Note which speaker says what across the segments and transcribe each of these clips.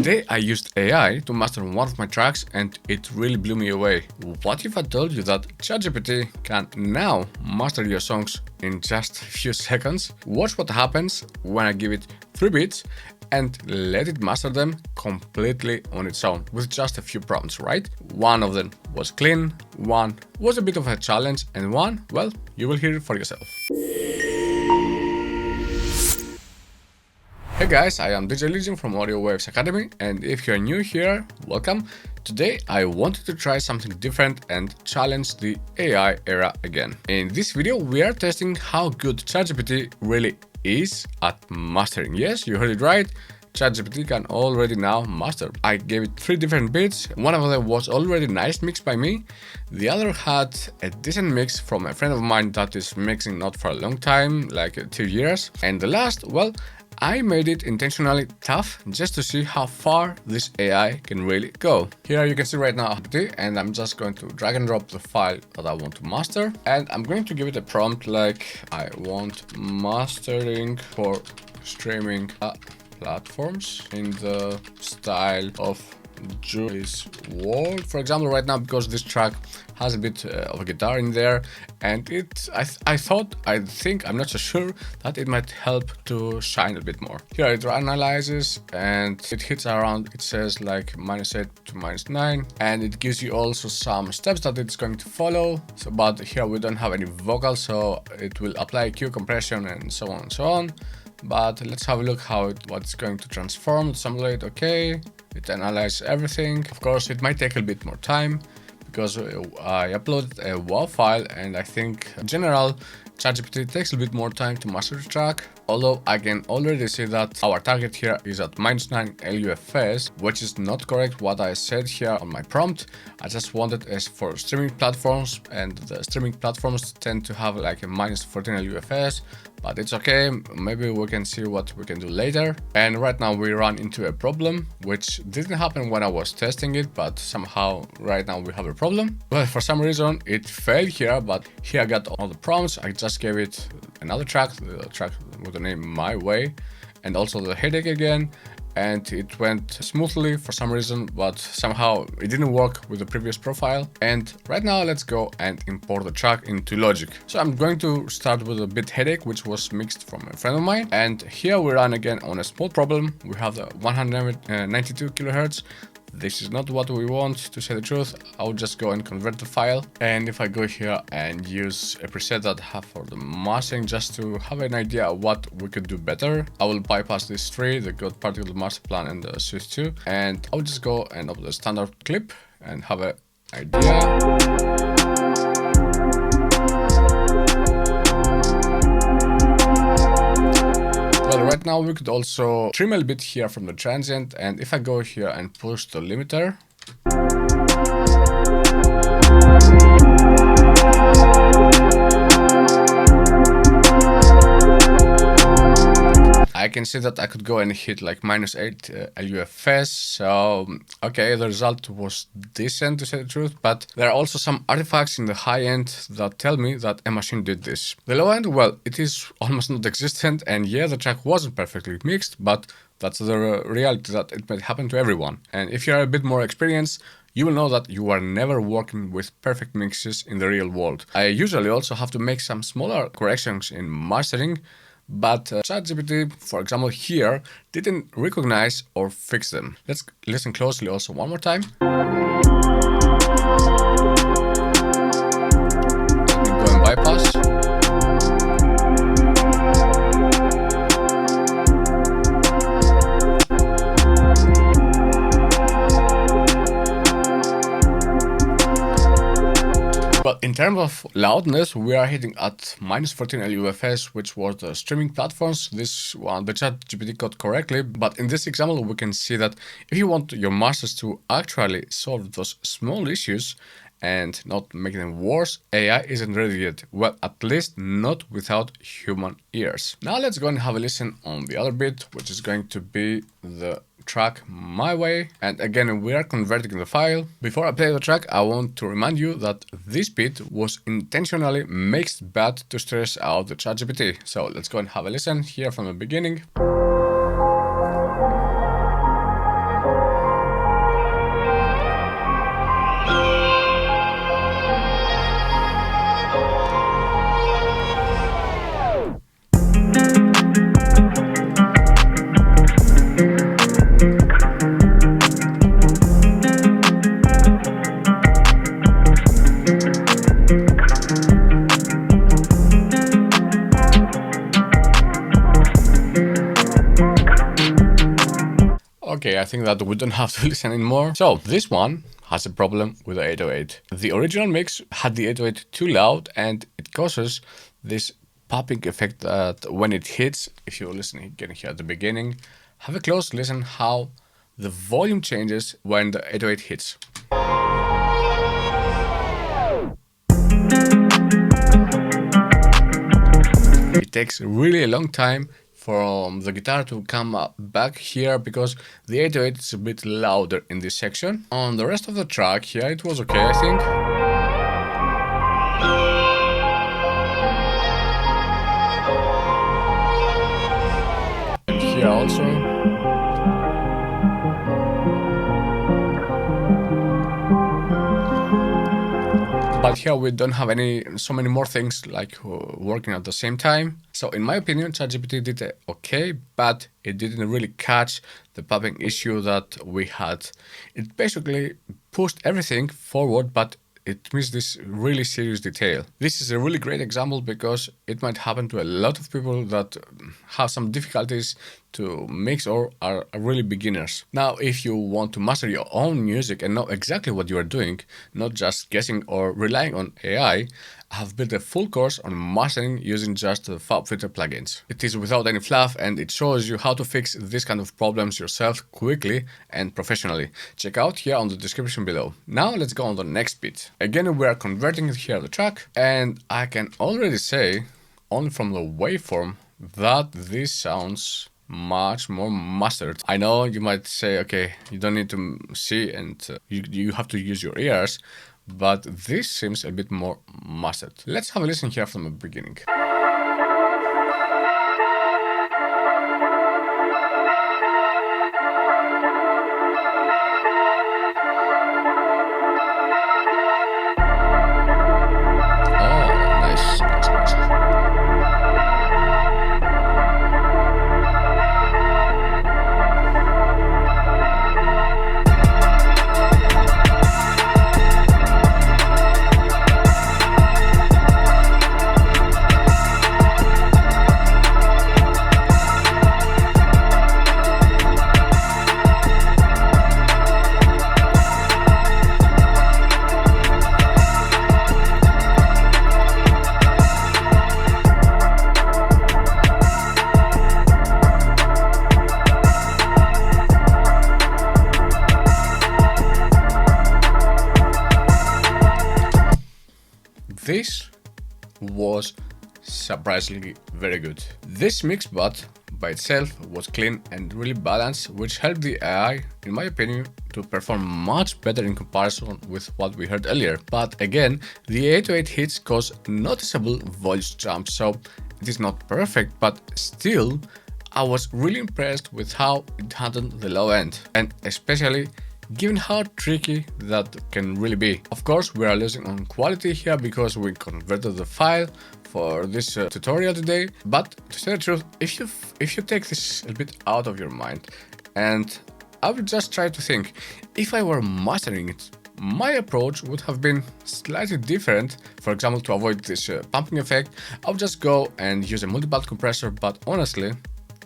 Speaker 1: Today I used AI to master one of my tracks and it really blew me away. What if I told you that ChatGPT can now master your songs in just a few seconds? Watch what happens when I give it 3 beats and let it master them completely on its own with just a few prompts, right? One of them was clean, one was a bit of a challenge, and one, well, you will hear it for yourself. Hey guys, I am DJ Legion from Audio Waves Academy, and if you're new here, welcome. Today I wanted to try something different and challenge the AI era again. In this video we are testing how good ChatGPT really is at mastering. Yes, you heard it right. ChatGPT can already now master. I gave it 3 different beats. One of them was already nice mixed by me. The other had a decent mix from a friend of mine that is mixing not for a long time, like 2 years. And the last, well, I made it intentionally tough just to see how far this AI can really go. Here you can see right now, and I'm just going to drag and drop the file that I want to master. And I'm going to give it a prompt like, I want mastering for streaming platforms in the style of Julius World, for example, right now, because this track has a bit of a guitar in there, and I'm not so sure that it might help to shine a bit more. Here it analyzes and it hits around, it says like -8 to -9, and it gives you also some steps that it's going to follow. So, but here we don't have any vocals, so it will apply Q compression and so on and so on. But let's have a look what it's going to transform, simulate, okay. It analyzes everything. Of course, it might take a bit more time because I uploaded a WAV file, and I think in general, ChatGPT takes a bit more time to master the track. Although I can already see that our target here is at -9 LUFS, which is not correct what I said here on my prompt. I just wanted as for streaming platforms, and the streaming platforms tend to have like a -14 LUFS, but it's okay. Maybe we can see what we can do later. And right now we run into a problem, which didn't happen when I was testing it, but somehow right now we have a problem. Well, for some reason it failed here, but here I got all the prompts. I just gave it another track, the track with the name My Way, and also the headache again, and it went smoothly for some reason, but somehow it didn't work with the previous profile. And right now let's go and import the track into Logic. So I'm going to start with a bit headache, which was mixed from a friend of mine, and here we run again on a small problem. We have the 192 kilohertz. This is not what we want, to say the truth. I'll just go and convert the file. And if I go here and use a preset that I have for the mastering, just to have an idea of what we could do better, I will bypass these 3, the God Particle Master Plan and the Swiss 2. And I'll just go and upload the standard clip and have an idea. Right now we could also trim a bit here from the transient, and if I go here and push the limiter, I can see that I could go and hit like -8 LUFS. So okay, the result was decent, to say the truth, but there are also some artifacts in the high end that tell me that a machine did this. The low end, well, it is almost not existent, and yeah, the track wasn't perfectly mixed, but that's the reality, that it might happen to everyone. And if you're a bit more experienced, you will know that you are never working with perfect mixes in the real world. I usually also have to make some smaller corrections in mastering, but ChatGPT, for example, here didn't recognize or fix them. Let's listen closely also one more time. Let me go and bypass. But in terms of loudness, we are hitting at -14 LUFS, which was the streaming platforms. This one, the ChatGPT got correctly. But in this example, we can see that if you want your masters to actually solve those small issues and not make them worse, AI isn't ready yet. Well, at least not without human ears. Now let's go and have a listen on the other bit, which is going to be the track My Way, and again we are converting the file. Before I play the track, I want to remind you that this beat was intentionally mixed bad to stress out the ChatGPT. So let's go and have a listen here from the beginning. Okay, I think that we don't have to listen anymore. So this one has a problem with the 808. The original mix had the 808 too loud, and it causes this popping effect that when it hits, if you're listening again here at the beginning, have a close listen how the volume changes when the 808 hits. It takes really a long time for the guitar to come back here because the 808 is a bit louder in this section. On the rest of the track here it was okay, I think. And here also. But here we don't have so many more things like working at the same time. So in my opinion, ChatGPT did it okay, but it didn't really catch the popping issue that we had. It basically pushed everything forward, but it missed this really serious detail. This is a really great example because it might happen to a lot of people that have some difficulties to mix or are really beginners. Now, if you want to master your own music and know exactly what you are doing, not just guessing or relying on AI, I have built a full course on mastering using just the FabFilter plugins. It is without any fluff and it shows you how to fix this kind of problems yourself quickly and professionally. Check out here on the description below. Now let's go on the next bit. Again, we are converting it here on the track, and I can already say, only from the waveform, that this sounds much more mastered. I know you might say, okay, you don't need to see and you have to use your ears, but this seems a bit more mastered. Let's have a listen here from the beginning. Oh, nice, nice, nice. This was surprisingly very good. This mix but by itself was clean and really balanced, which helped the AI, in my opinion, to perform much better in comparison with what we heard earlier. But again, the 808 hits cause noticeable voice jumps, so it is not perfect, but still, I was really impressed with how it handled the low end, and especially given how tricky that can really be. Of course, we are losing on quality here because we converted the file for this tutorial today, but to say the truth, if you take this a bit out of your mind, and I would just try to think, if I were mastering it, my approach would have been slightly different. For example, to avoid this pumping effect, I would just go and use a multi-band compressor, but honestly,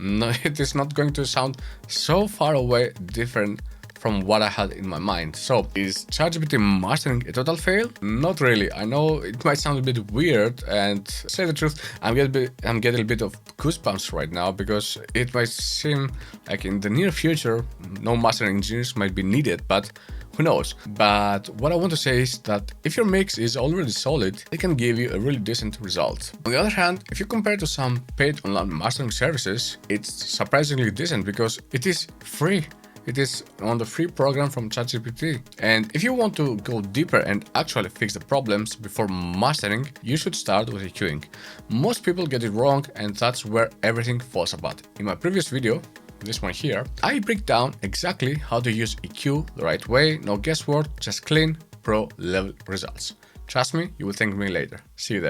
Speaker 1: no, it is not going to sound so far away different from what I had in my mind. So, is ChatGPT mastering a total fail? Not really. I know it might sound a bit weird, and to say the truth, I'm getting a bit of goosebumps right now because it might seem like in the near future, no mastering engineers might be needed, but who knows? But what I want to say is that if your mix is already solid, it can give you a really decent result. On the other hand, if you compare to some paid online mastering services, it's surprisingly decent because it is free. It is on the free program from ChatGPT. And if you want to go deeper and actually fix the problems before mastering, you should start with EQing. Most people get it wrong, and that's where everything falls apart. In my previous video, this one here, I break down exactly how to use EQ the right way, no guesswork, just clean, pro level results. Trust me, you will thank me later. See you there.